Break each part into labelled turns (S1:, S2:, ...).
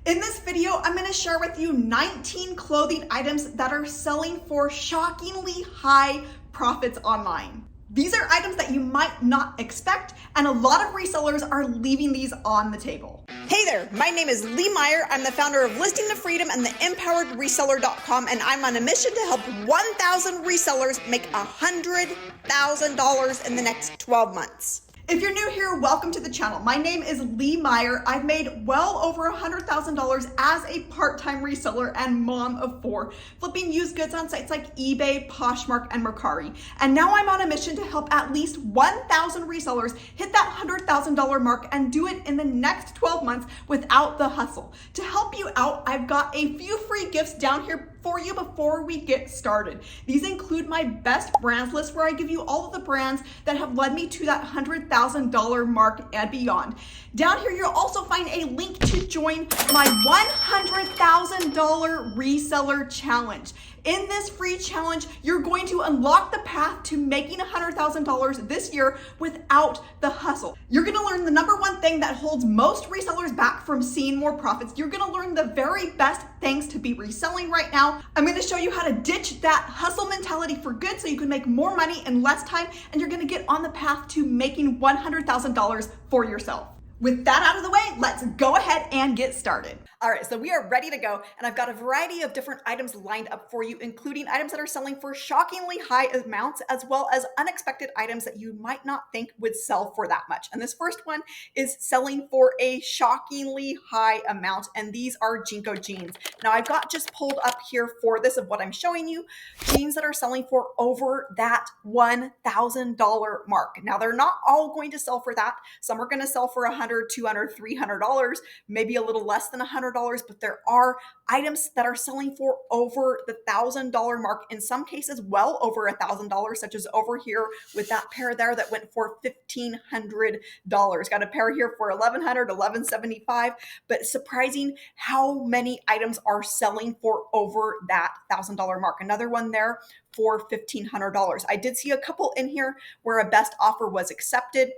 S1: In this video, I'm gonna share with you 19 clothing items that are selling for shockingly high profits online. These are items that you might not expect, and a lot of resellers are leaving these on the table. Hey there, my name is LeeMeier. I'm the founder of ListingToFreedom and the empoweredreseller.com, and I'm on a mission to help 1,000 resellers make $100,000 in the next 12 months. If you're new here, welcome to the channel. My name is LeeMeier. I've made well over $100,000 as a part-time reseller and mom of 4, flipping used goods on sites like eBay, Poshmark, and Mercari. And now I'm on a mission to help at least 1,000 resellers hit that $100,000 mark and do it in the next 12 months without the hustle. To help you out, I've got a few free gifts down here for you before we get started. These include my best brands list, where I give you all of the brands that have led me to that $100,000 mark and beyond. Down here, you'll also find a link to join my $100,000 reseller challenge. In this free challenge, you're going to unlock the path to making $100,000 this year without the hustle. You're gonna learn the number one thing that holds most resellers back from seeing more profits. You're gonna learn the very best things to be reselling right now. I'm gonna show you how to ditch that hustle mentality for good so you can make more money in less time, and you're gonna get on the path to making $100,000 for yourself. With that out of the way, let's go ahead and get started. All right, so we are ready to go, and I've got a variety of different items lined up for you, including items that are selling for shockingly high amounts, as well as unexpected items that you might not think would sell for that much. And this first one is selling for a shockingly high amount, and these are Jinko jeans. Now, I've got just pulled up here for this of what I'm showing you, jeans that are selling for over that $1,000 mark. Now, they're not all going to sell for that. Some are going to sell for $100, $200, $300, maybe a little less than $100, but there are items that are selling for over the $1,000 mark, in some cases well over $1,000, such as over here with that pair there that went for $1,500. Got a pair here for $1,100, $1,175, but surprising how many items are selling for over that $1,000 mark. Another one there for $1,500. I did see a couple in here where a best offer was accepted,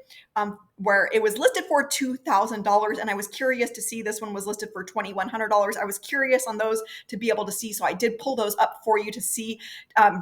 S1: where it was listed for $2,000, and I was curious to see this one was listed for $2,100. I was curious on those to be able to see, so I did pull those up for you to see,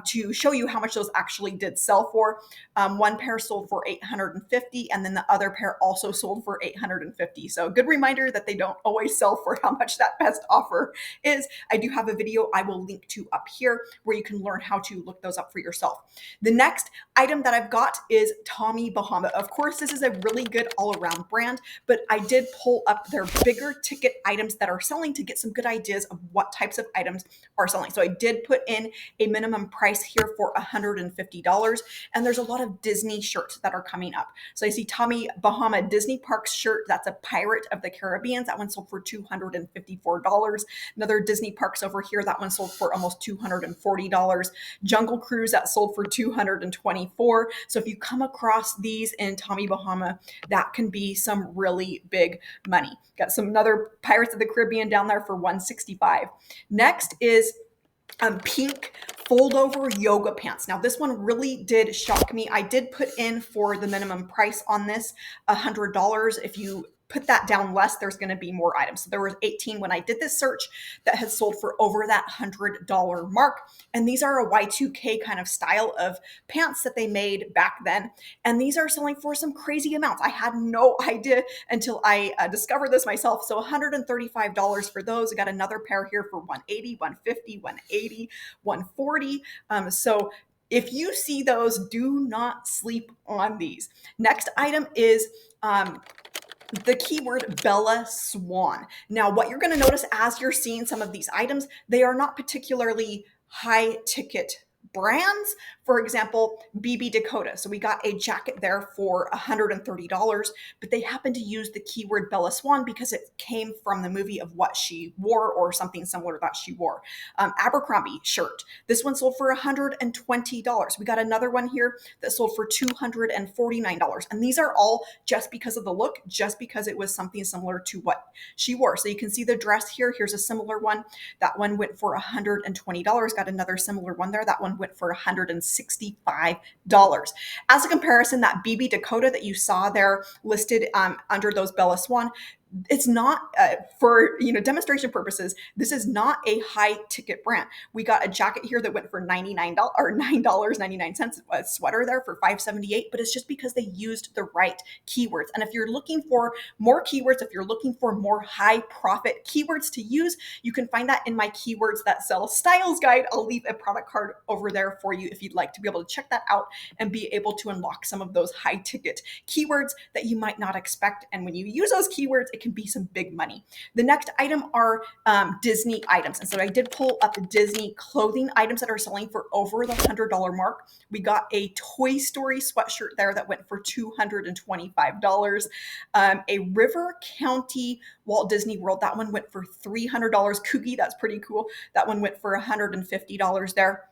S1: to show you how much those actually did sell for. One pair sold for $850, and then the other pair also sold for $850. So a good reminder that they don't always sell for how much that best offer is. I do have a video I will link to up here where you can learn how to look those up for yourself. The next item that I've got is Tommy Bahama. Of course, this is a really good all-around brand, but I did pull up their bigger ticket items that are selling to get some good ideas of what types of items are selling. So I did put in a minimum price here for $150, and there's a lot of Disney shirts that are coming up. So I see Tommy Bahama Disney Parks shirt. That's a Pirate of the Caribbean. That one sold for $254. Another Disney Parks over here. That one sold for almost $240. Jungle Cruise, that sold for $224. So if you come across these in Tommy Bahama, that can be some really big money. Got some other Pirates of the Caribbean down there for $165. Next is pink fold over yoga pants. Now, this one really did shock me. I did put in for the minimum price on this $100. If you put that down less, there's going to be more items. So there was 18 when I did this search that had sold for over that $100 mark. And these are a Y2K kind of style of pants that they made back then. And these are selling for some crazy amounts. I had no idea until I discovered this myself. So $135 for those. I got another pair here for $180, $150, $180, $140. So if you see those, do not sleep on these. Next item is the keyword Bella Swan. Now, what you're going to notice as you're seeing some of these items, they are not particularly high ticket brands. For example, BB Dakota. So we got a jacket there for $130, but they happened to use the keyword Bella Swan because it came from the movie of what she wore or something similar to that she wore. Abercrombie shirt. This one sold for $120. We got another one here that sold for $249. And these are all just because of the look, just because it was something similar to what she wore. So you can see the dress here. Here's a similar one. That one went for $120. Got another similar one there. That one went for $165. As a comparison, that BB Dakota that you saw there listed under those Bella Swan, it's not for demonstration purposes. This is not a high ticket brand. We got a jacket here that went for $99 or $9.99, a sweater there for $5.78, but it's just because they used the right keywords. And if you're looking for more keywords, if you're looking for more high profit keywords to use, you can find that in my Keywords That Sell Styles guide. I'll leave a product card over there for you if you'd like to be able to check that out and be able to unlock some of those high ticket keywords that you might not expect. And when you use those keywords, it can be some big money. The next item are Disney items. And so I did pull up Disney clothing items that are selling for over the $100 mark. We got a Toy Story sweatshirt there that went for $225. A River County Walt Disney World, that one went for $300. Kooky, that's pretty cool. That one went for $150 there.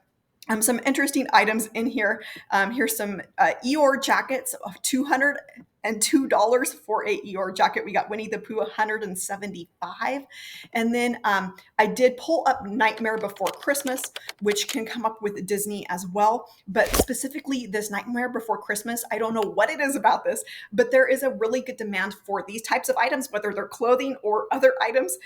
S1: Some interesting items in here. Here's some Eeyore jackets of $202 for a Eeyore jacket. We got Winnie the Pooh, $175. And then I did pull up Nightmare Before Christmas, which can come up with Disney as well. But specifically this Nightmare Before Christmas, I don't know what it is about this, but there is a really good demand for these types of items, whether they're clothing or other items.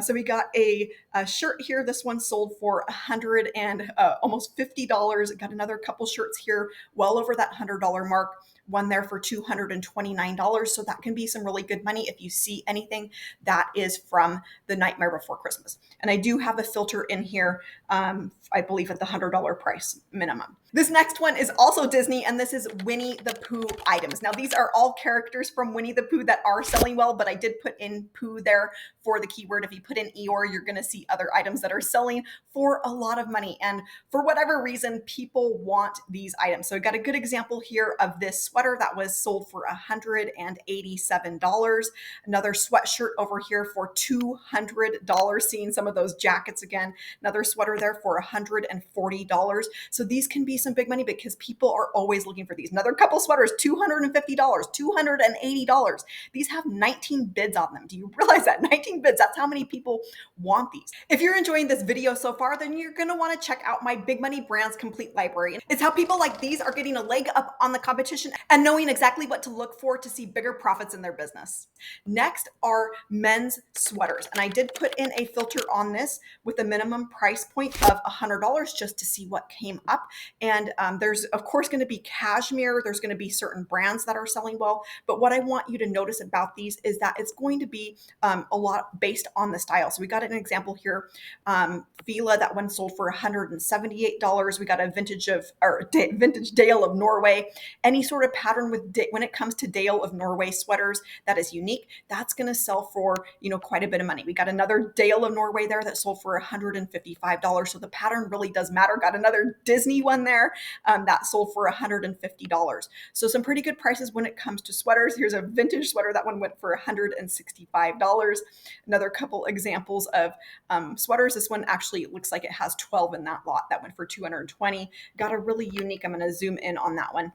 S1: So we got a shirt here. This one sold for $100 and almost $50. Got another couple shirts here, well over that $100 mark. One there for $229. So that can be some really good money if you see anything that is from the Nightmare Before Christmas. And I do have a filter in here, I believe at the $100 price minimum. This next one is also Disney, and this is Winnie the Pooh items. Now, these are all characters from Winnie the Pooh that are selling well, but I did put in Pooh there for the keyword. If you put in Eeyore, you're going to see other items that are selling for a lot of money. And for whatever reason, people want these items. So I got a good example here of this sweater that was sold for $187. Another sweatshirt over here for $200. Seeing some of those jackets again. Another sweater there for $140. So these can be some big money because people are always looking for these. Another couple sweaters, $250, $280. These have 19 bids on them. Do you realize that? 19 bids. That's how many people want these. If you're enjoying this video so far, then you're going to want to check out my Big Money Brands Complete Library. It's how people like these are getting a leg up on the competition and knowing exactly what to look for to see bigger profits in their business. Next are men's sweaters. And I did put in a filter on this with a minimum price point of $100 just to see what came up. And there's of course going to be cashmere. There's going to be certain brands that are selling well. But what I want you to notice about these is that it's going to be a lot based on the style. So we got an example here. Fila, that one sold for $178. We got a vintage Dale of Norway. Any sort of pattern when it comes to Dale of Norway sweaters that is unique, that's going to sell for quite a bit of money. We got another Dale of Norway there that sold for $155. So the pattern really does matter. Got another Disney one there that sold for $150. So some pretty good prices when it comes to sweaters. Here's a vintage sweater. That one went for $165. Another couple examples of sweaters. This one actually looks like it has 12 in that lot. That went for $220. Got a really unique, I'm going to zoom in on that one.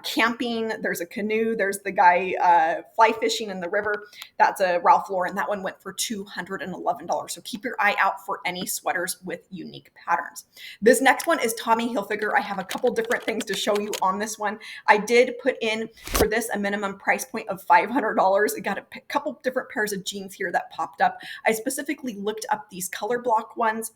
S1: Camping, there's a canoe. There's the guy fly fishing in the river. That's a Ralph Lauren. That one went for $211. So keep your eye out for any sweaters with unique patterns. This next one is Tommy Hilfiger. I have a couple different things to show you on this one. I did put in for this a minimum price point of $500. I got a couple different pairs of jeans here that popped up. I specifically looked up these color block ones,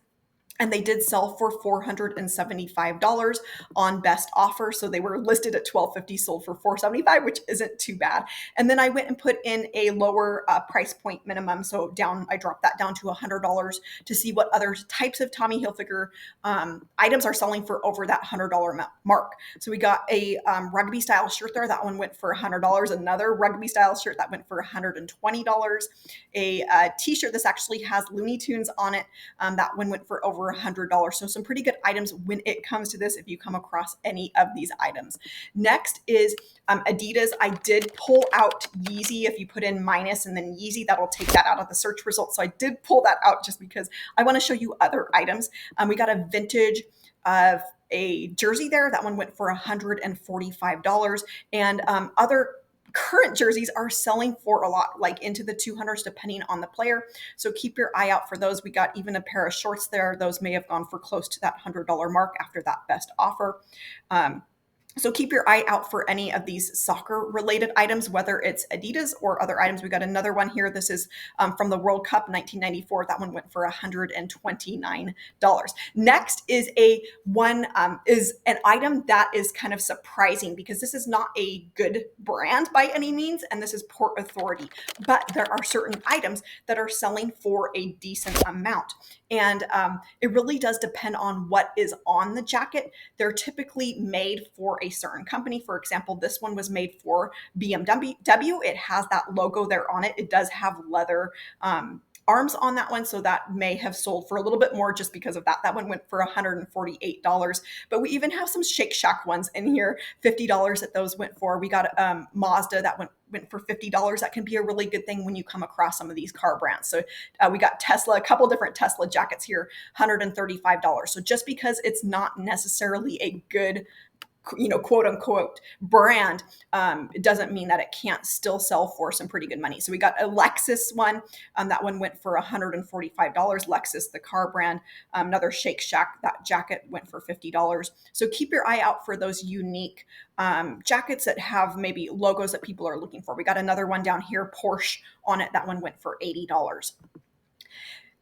S1: and they did sell for $475 on best offer. So they were listed at $1,250, sold for $475, which isn't too bad. And then I went and put in a lower price point minimum. So I dropped that down to $100 to see what other types of Tommy Hilfiger items are selling for over that $100 mark. So we got a rugby style shirt there. That one went for $100. Another rugby style shirt that went for $120. A t-shirt, this actually has Looney Tunes on it. That one went for over $100. So some pretty good items when it comes to this if you come across any of these items. Next is Adidas. I did pull out Yeezy. If you put in minus and then Yeezy, that'll take that out of the search results. So I did pull that out just because I want to show you other items. We got a vintage of a jersey there. That one went for $145. And other current jerseys are selling for a lot, like into the 200s, depending on the player. So keep your eye out for those. We got even a pair of shorts there. Those may have gone for close to that $100 mark after that best offer. So keep your eye out for any of these soccer related items, whether it's Adidas or other items. We got another one here. This is from the World Cup 1994. That one went for $129. Next is an item that is kind of surprising because this is not a good brand by any means, and this is Port Authority. But there are certain items that are selling for a decent amount. And it really does depend on what is on the jacket. They're typically made for a certain company. For example, this one was made for BMW. It has that logo there on it. It does have leather arms on that one, so that may have sold for a little bit more just because of that. That one went for $148. But we even have some Shake Shack ones in here, $50 that those went for. We got Mazda that went for $50. That can be a really good thing when you come across some of these car brands. So we got Tesla, a couple different Tesla jackets here, $135. So just because it's not necessarily a good quote unquote brand, it doesn't mean that it can't still sell for some pretty good money. So we got a Lexus one. That one went for $145. Lexus, the car brand. Another Shake Shack, that jacket went for $50. So keep your eye out for those unique jackets that have maybe logos that people are looking for. We got another one down here, Porsche on it. That one went for $80.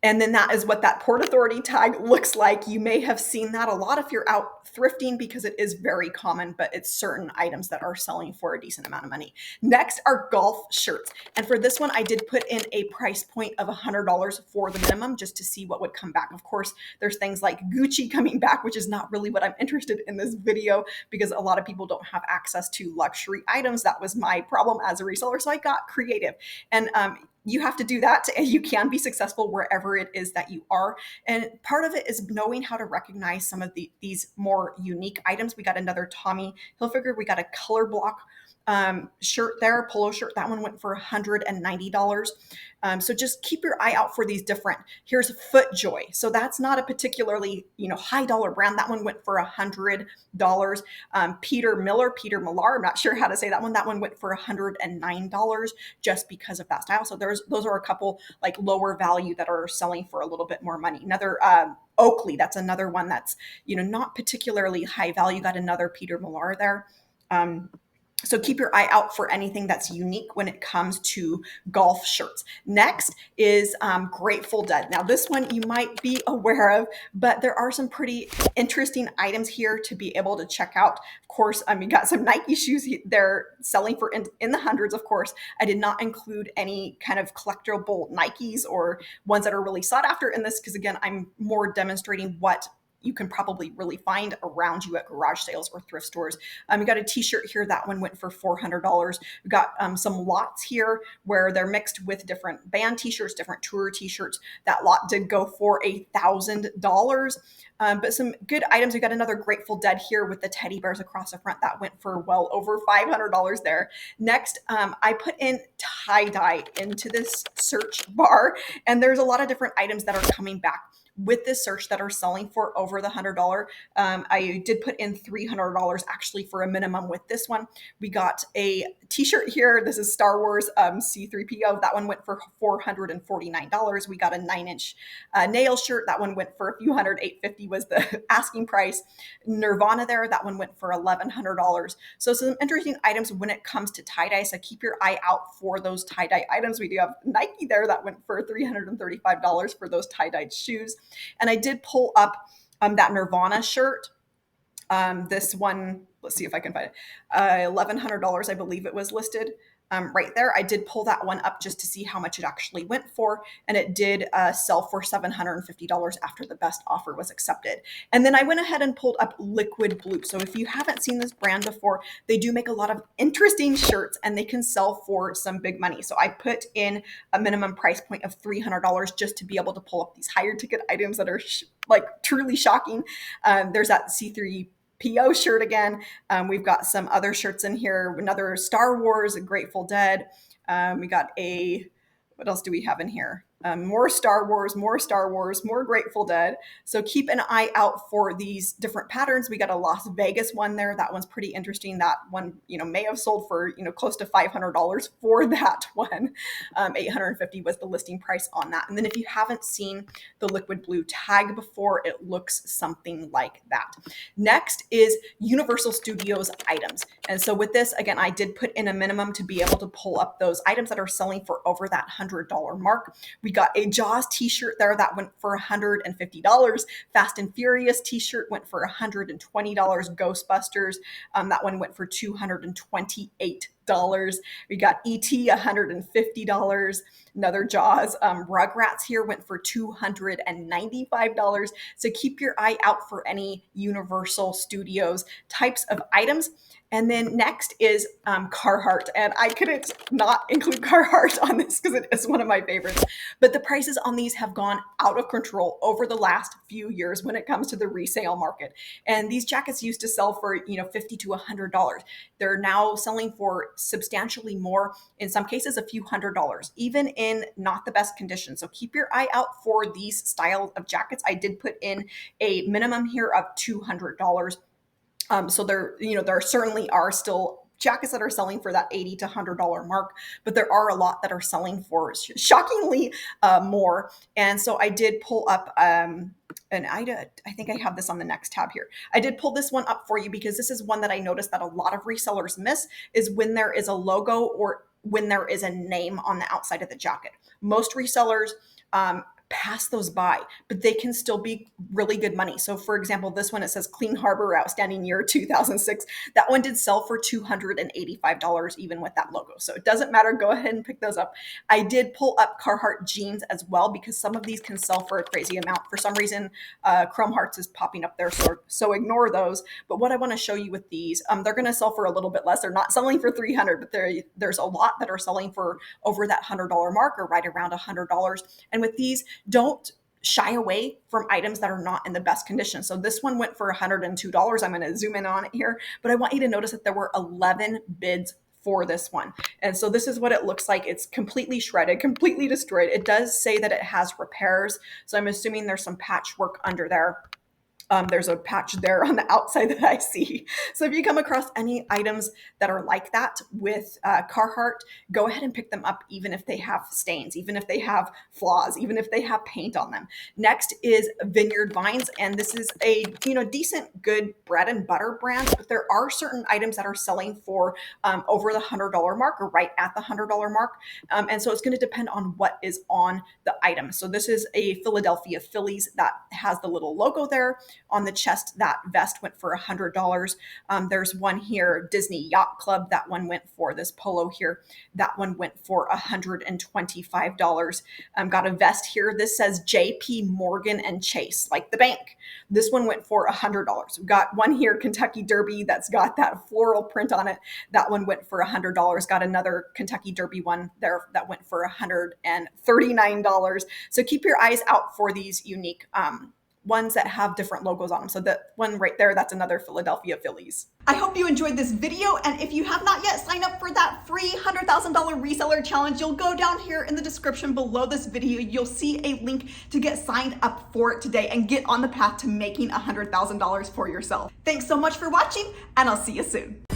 S1: And then that is what that Port Authority tag looks like. You may have seen that a lot if you're out thrifting because it is very common, but it's certain items that are selling for a decent amount of money. Next are golf shirts. And for this one, I did put in a price point of $100 for the minimum just to see what would come back. Of course, there's things like Gucci coming back, which is not really what I'm interested in this video because a lot of people don't have access to luxury items. That was my problem as a reseller. So I got creative. And you have to do that and you can be successful wherever it is that you are. And part of it is knowing how to recognize some of these more unique items. We got another Tommy Hilfiger. We got a color block shirt there, polo shirt. That one went for $190. So just keep your eye out for these different. Here's FootJoy. So that's not a particularly high dollar brand. That one went for $100. Peter Millar. I'm not sure how to say that one. That one went for $109 just because of that style. So those are a couple like lower value that are selling for a little bit more money. Another Oakley. That's another one that's not particularly high value. Got another Peter Millar there. So keep your eye out for anything that's unique when it comes to golf shirts. Next is Grateful Dead. Now this one you might be aware of, but there are some pretty interesting items here to be able to check out. Of course, we got some Nike shoes. They're selling for in the hundreds, of course. I did not include any kind of collectible Nikes or ones that are really sought after in this because again, I'm more demonstrating what you can probably really find around you at garage sales or thrift stores. We got a t-shirt here. That one went for $400. We got some lots here where they're mixed with different band t-shirts, different tour t-shirts. That lot did go for $1,000. But some good items. We got another Grateful Dead here with the teddy bears across the front. That went for well over $500 there. Next, I put in tie-dye into this search bar, and there's a lot of different items that are coming back with this search that are selling for over the $100. I did put in $300 actually for a minimum with this one. We got a t-shirt here. This is Star Wars C-3PO. That one went for $449. We got a 9-inch nail shirt. That one went for a few hundred, $850 was the asking price. Nirvana there, that one went for $1,100. So some interesting items when it comes to tie-dye. So keep your eye out for those tie-dye items. We do have Nike there. That went for $335 for those tie-dyed shoes. And I did pull up that Nirvana shirt. This one, let's see if I can find it. $1,100, I believe it was listed right there. I did pull that one up just to see how much it actually went for. And it did sell for $750 after the best offer was accepted. And then I went ahead and pulled up Liquid Blue. So if you haven't seen this brand before, they do make a lot of interesting shirts and they can sell for some big money. So I put in a minimum price point of $300 just to be able to pull up these higher ticket items that are like truly shocking. There's that C3PO shirt again. We've got some other shirts in here. Another Star Wars, a Grateful Dead. We got what else do we have in here? more Star Wars, more Grateful Dead. So keep an eye out for these different patterns. We got a Las Vegas one there. That one's pretty interesting. That one, may have sold for, close to $500 for that one. 850 was the listing price on that. And then if you haven't seen the liquid blue tag before, it looks something like that. Next is Universal Studios items. And so with this, again, I did put in a minimum to be able to pull up those items that are selling for over that $100 mark. We got a Jaws t-shirt there that went for $150. Fast and Furious t-shirt went for $120. Ghostbusters, that one went for $228. We got E.T. $150. Another Jaws. Rugrats here went for $295. So keep your eye out for any Universal Studios types of items. And then next is Carhartt. And I couldn't not include Carhartt on this because it is one of my favorites. But the prices on these have gone out of control over the last few years when it comes to the resale market. And these jackets used to sell for, $50 to $100. They're now selling for substantially more, in some cases a few $100s, even in not the best condition. So keep your eye out for these styles of jackets. I did put in a minimum here of $200. So there certainly are still jackets that are selling for that $80 to $100 mark, but there are a lot that are selling for shockingly more. And so I did pull up I think I have this on the next tab here. I did pull this one up for you because this is one that I noticed that a lot of resellers miss, is when there is a logo or when there is a name on the outside of the jacket. Most resellers pass those by, but they can still be really good money. So for example, this one, it says Clean Harbor, outstanding year 2006. That one did sell for $285 even with that logo. So it doesn't matter. Go ahead and pick those up. I did pull up Carhartt jeans as well because some of these can sell for a crazy amount. For some reason, Chrome Hearts is popping up there, so ignore those. But what I want to show you with these, they're going to sell for a little bit less. They're not selling for $300, but there's a lot that are selling for over that $100 mark or right around $100. And with these, don't shy away from items that are not in the best condition. So this one went for $102. I'm going to zoom in on it here, but I want you to notice that there were 11 bids for this one. And so this is what it looks like. It's completely shredded, completely destroyed. It does say that it has repairs. So I'm assuming there's some patchwork under there. There's a patch there on the outside that I see. So if you come across any items that are like that with Carhartt, go ahead and pick them up, even if they have stains, even if they have flaws, even if they have paint on them. Next is Vineyard Vines, and this is a decent, good bread and butter brand, but there are certain items that are selling for over the $100 mark or right at the $100 mark. And so it's going to depend on what is on the item. So this is a Philadelphia Phillies that has the little logo there. On the chest, that vest went for $100. There's one here, Disney Yacht Club. That one went for this polo here. That one went for $125. Got a vest here. This says JP Morgan and Chase, like the bank. This one went for $100. We've got one here, Kentucky Derby, that's got that floral print on it. That one went for $100. Got another Kentucky Derby one there that went for $139. So keep your eyes out for these unique ones that have different logos on them. So that one right there, that's another Philadelphia Phillies. I hope you enjoyed this video. And if you have not yet signed up for that free $100,000 reseller challenge, you'll go down here in the description below this video. You'll see a link to get signed up for it today and get on the path to making $100,000 for yourself. Thanks so much for watching, and I'll see you soon.